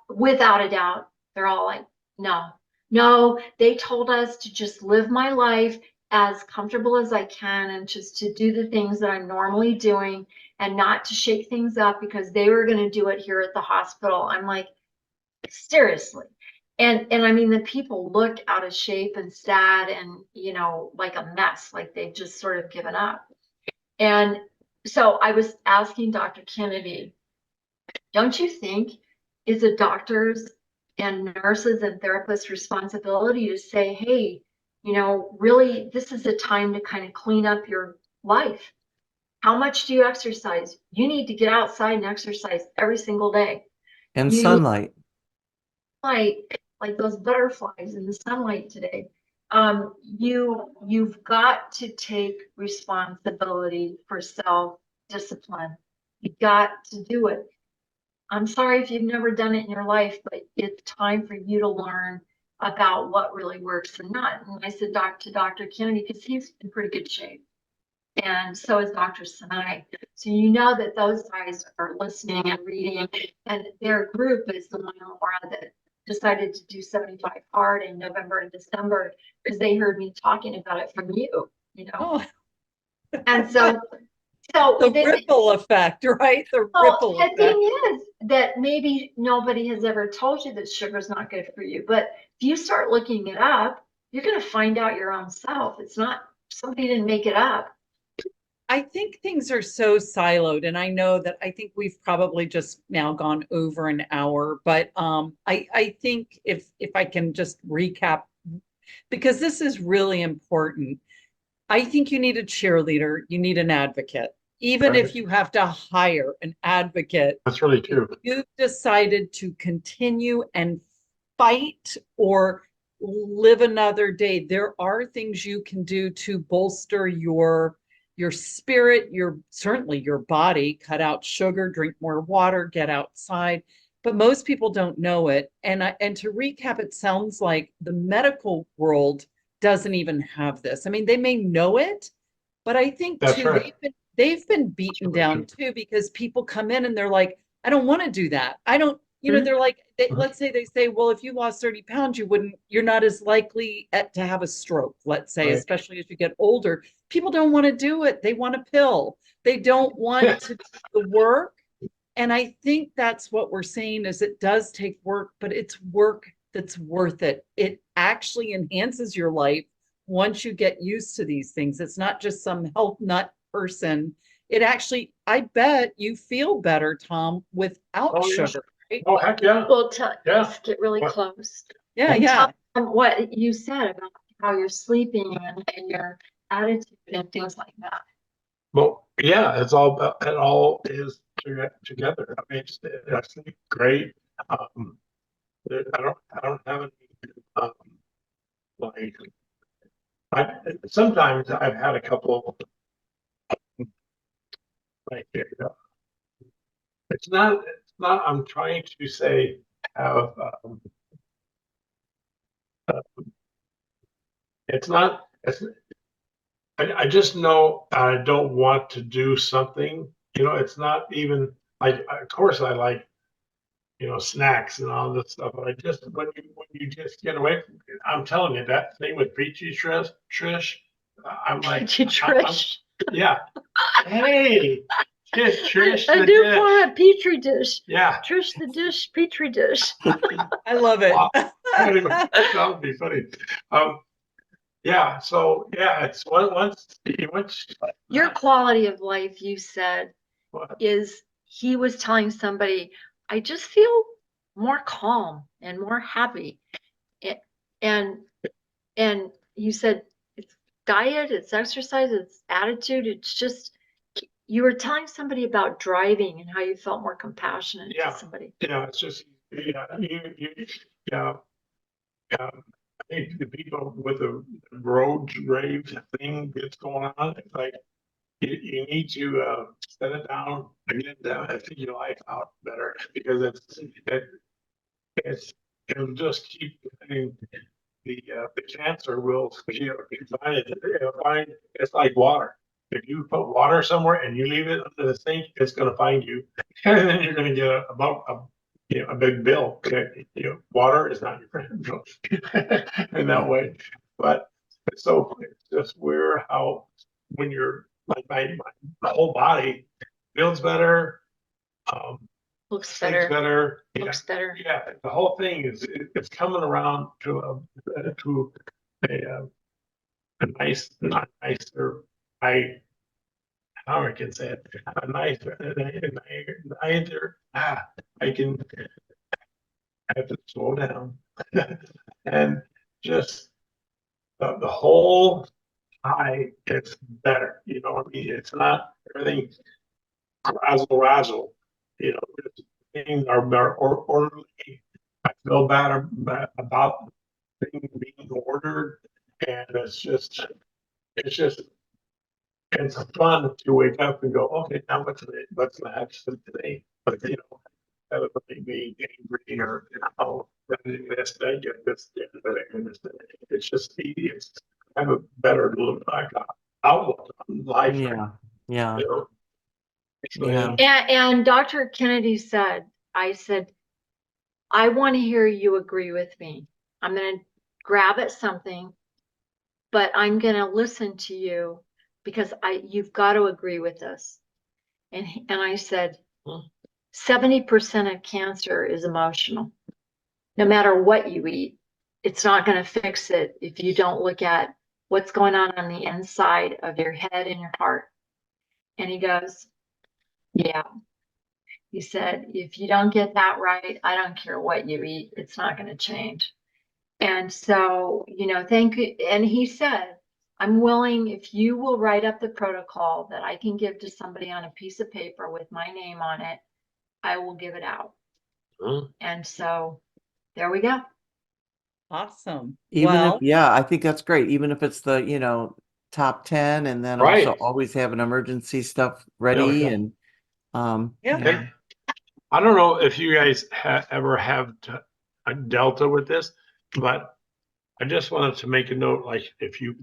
without a doubt, they're all like, no, they told us to just live my life as comfortable as I can and just to do the things that I'm normally doing and not to shake things up because they were going to do it here at the hospital. I'm like, seriously. And I mean, the people look out of shape and sad and, like a mess, like they've just sort of given up. And so I was asking Dr. Kennedy, don't you think it's a doctor's and nurses and therapists' responsibility to say, hey, really, this is a time to kind of clean up your life. How much do you exercise? You need to get outside and exercise every single day. And sunlight. Like those butterflies in the sunlight today. You've got to take responsibility for self-discipline. You got to do it. I'm sorry if you've never done it in your life, but it's time for you to learn about what really works and not. And I said to Dr. Kennedy, because he's in pretty good shape. And so is Dr. Sinai. So you know that those guys are listening and reading. And their group is the one, Laura, that decided to do 75 hard in November and December because they heard me talking about it from you, Oh. And so So The ripple effect, right? The ripple the effect. thing is that maybe nobody has ever told you that sugar's not good for you, but if you start looking it up, you're going to find out your own self. It's not, somebody didn't make it up. I think things are so siloed, and I know that I think we've probably just now gone over an hour, but I think if I can just recap, because this is really important. I think you need a cheerleader, you need an advocate. Even if you have to hire an advocate, That's really true. if you've decided to continue and fight or live another day, there are things you can do to bolster your spirit, your certainly your body. Cut out sugar, drink more water, get outside. But most people don't know it. And to recap, it sounds like the medical world doesn't even have this. I mean, they may know it, but I think That's too, right. they've been beaten down too, because people come in and they're like, I don't want to do that. I don't, they're like, let's say they say, well, if you lost 30 pounds, you're not as likely to have a stroke, let's say, Right. especially as you get older. People don't want to do it. They want a pill. They don't want to do the work. And I think that's what we're saying is it does take work, but it's work that's worth it. It actually enhances your life once you get used to these things. It's not just some health nut person. It actually, I bet you feel better, Tom, without sugar. Right? Oh, heck yeah. Well, Yeah. let's get really What? close. Yeah, And yeah. tell them what you said about how you're sleeping and your attitude and things like that. Well, yeah, it all is together. I mean, I sleep great. I don't have any, um, like, sometimes I've had a couple, like, it's not, I'm trying to say, have, it's not, I just know I don't want to do something, it's not even, of course I like, snacks and all this stuff, but when you just get away from it, I'm telling you, that thing with Peachy Trish, I'm like, Trish. yeah, hey, Trish I the do dish. for a petri dish. Yeah. Trish the dish, petri dish. I love it. Anyway, that would be funny. Yeah, so yeah, it's once Your quality of life, you said, what? is he was telling somebody, I just feel more calm and more happy. And and you said it's diet, it's exercise, it's attitude, it's just you were telling somebody about driving and how you felt more compassionate Yeah. to somebody. It's just yeah. I think the people with the road rage thing that's going on, it's like you need to set it down and get down and figure your life out better, because it'll just keep, I mean, the cancer will find it. It'll find, it's like water. If you put water somewhere and you leave it under the sink, it's going to find you, and then you're going to get a big bill. Water is not your friend in that way. But so it's just weird how when you're like my whole body feels better, Looks sleeps better. better. Looks better. Yeah, the whole thing it's coming around to a nice, not nicer. How I can say it, a nicer, neither. I can have to slow down and just the whole high gets better. What I mean? It's not everything razzle. Just things are more orderly. I feel better about things being ordered, and it's fun to wake up and go, okay, now what's the action today? But that would make me angry or this, that, get this, and this. It's just it's have a better look, outlook on life. Yeah, yeah, You know? yeah. And Dr. Kennedy said, I said, I want to hear you agree with me. I'm going to grab at something, but I'm going to listen to you because you've got to agree with this. And I said, 70% of cancer is emotional. No matter what you eat, it's not going to fix it if you don't look at what's going on the inside of your head and your heart. And he goes, yeah. He said, if you don't get that right, I don't care what you eat, it's not going to change. And so, thank you. And he said, I'm willing, if you will write up the protocol that I can give to somebody on a piece of paper with my name on it, I will give it out. And so there we go. Awesome. Even Well, if, yeah, I think that's great. Even if it's the top 10, and then Right. also always have an emergency stuff ready. Yeah. And Yeah. yeah. I don't know if you guys ever have Delta with this, but I just wanted to make a note, like if you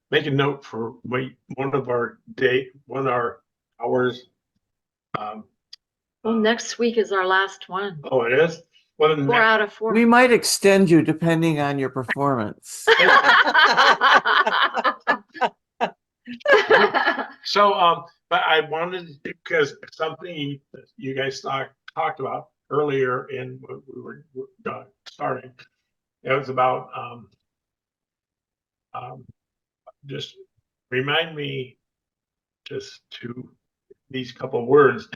make a note for one of our hours. Well, next week is our last one. Oh, it is? Well, then 4 out of 4. We might extend you depending on your performance. So, but I wanted, because something you guys talked about earlier in when we were starting, it was about just remind me just to these couple words,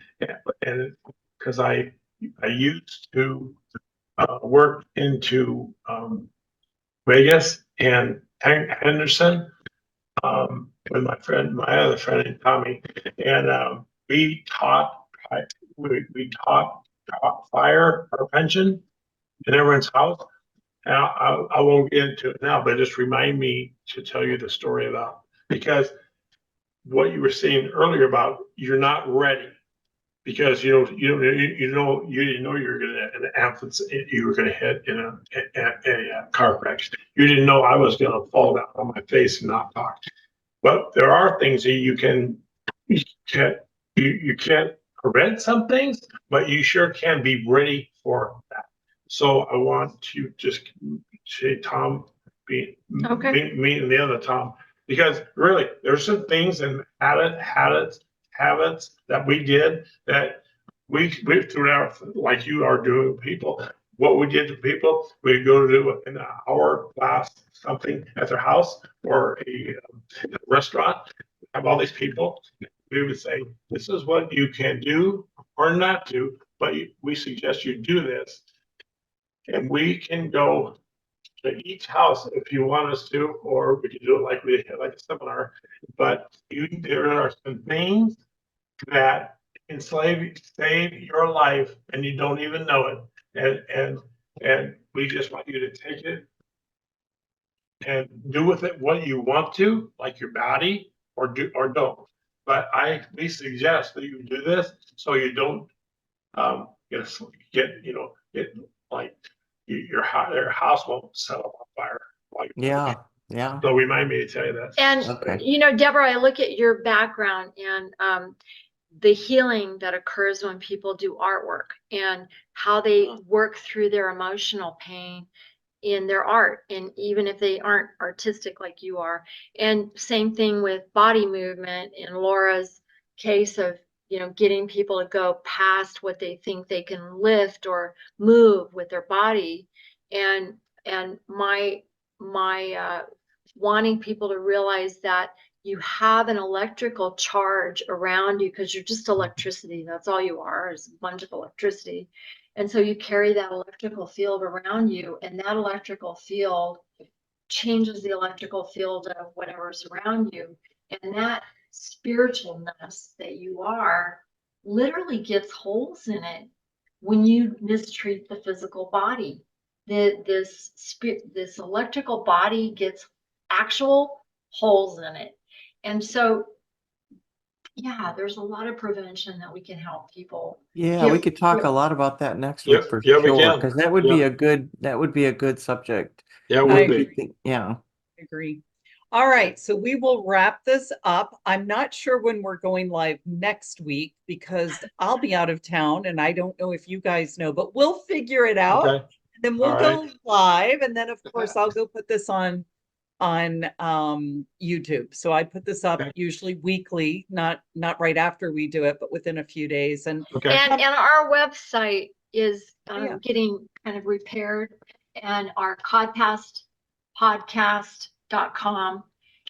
and because I used to work into Vegas and Henderson with my other friend Tommy, and we taught fire prevention in everyone's house. And I won't get into it now, but just remind me to tell you the story about, because what you were saying earlier about you're not ready because you didn't know you were gonna hit in a car crash. You didn't know I was gonna fall down on my face and not talk. But there are things that you can't prevent some things, but you sure can be ready for that. So I want to just say Tom, me and the other Tom, because really there's some things and habits that we did that we threw out, like you are doing people. What we did to people, we'd go to do an hour class, something at their house or a restaurant, have all these people. We would say, this is what you can do or not do, but we suggest you do this. And we can go to each house if you want us to, or we can do it like we had like a seminar. But there are some things that can save your life and you don't even know it. And we just want you to take it and do with it what you want to, like your body, or don't. But we suggest that you do this so you don't get like your house won't set up on fire. Yeah. So remind me to tell you that. And Okay. Deborah, I look at your background and the healing that occurs when people do artwork and how they work through their emotional pain in their art, and even if they aren't artistic like you are. And same thing with body movement in Laura's case of getting people to go past what they think they can lift or move with their body, and my wanting people to realize that you have an electrical charge around you because you're just electricity. That's all you are, is a bunch of electricity. And so you carry that electrical field around you, and that electrical field changes the electrical field of whatever's around you. And that spiritualness that you are literally gets holes in it when you mistreat the physical body. This electrical body gets actual holes in it. And so, yeah, there's a lot of prevention that we can help people. Yeah, we could talk a lot about that next week for sure, we can. because that would be a good subject. Yeah, it I would be. agree. Yeah. I agree. All right, so we will wrap this up. I'm not sure when we're going live next week because I'll be out of town and I don't know if you guys know, but we'll figure it out. Okay. Then we'll go live, and then of course I'll go put this on on YouTube. So I put this up Okay. usually weekly, not right after we do it, but within a few days. And Okay. And our website is Yeah. getting kind of repaired, and our CodPast podcast.com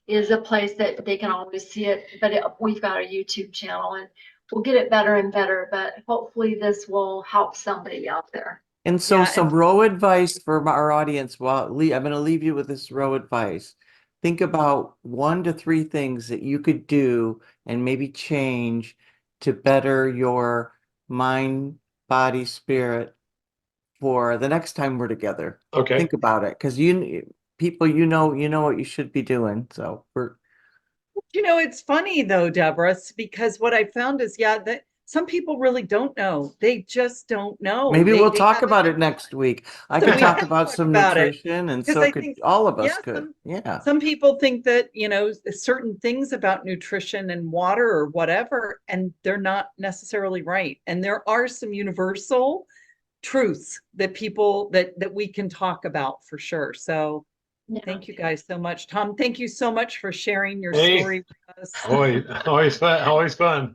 is a place that they can always see it, but we've got a YouTube channel and we'll get it better and better, but hopefully this will help somebody out there. And so Yeah, some row advice for our audience. Well, I'm going to leave you with this row advice. Think about 1 to 3 things that you could do and maybe change to better your mind, body, spirit for the next time we're together. Okay. Think about it, because people, you know what you should be doing. So it's funny though, Deborah, because what I found is, that some people really don't know. They just don't know. maybe we'll They talk haven't about been- it next week. I So could we talk can about talk some about it, nutrition, and because so I could think, all of us could. some people think that, certain things about nutrition and water or whatever, and they're not necessarily right. And there are some universal truths that people that we can talk about for sure. So Yeah. thank you guys so much. Tom, thank you so much for sharing your Hey. story with us. Always fun. Always fun.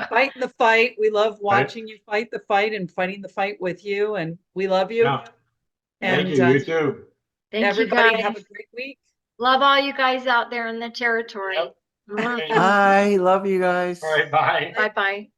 Fighting the fight. We love watching you fight the fight and fighting the fight with you. And we love you. Yeah. And Thank you. You too. Thank you everybody guys. have a great week. Love all you guys out there in the territory. Yep. Mwah. Okay. Hi, love you guys. All right. Bye. Bye-bye.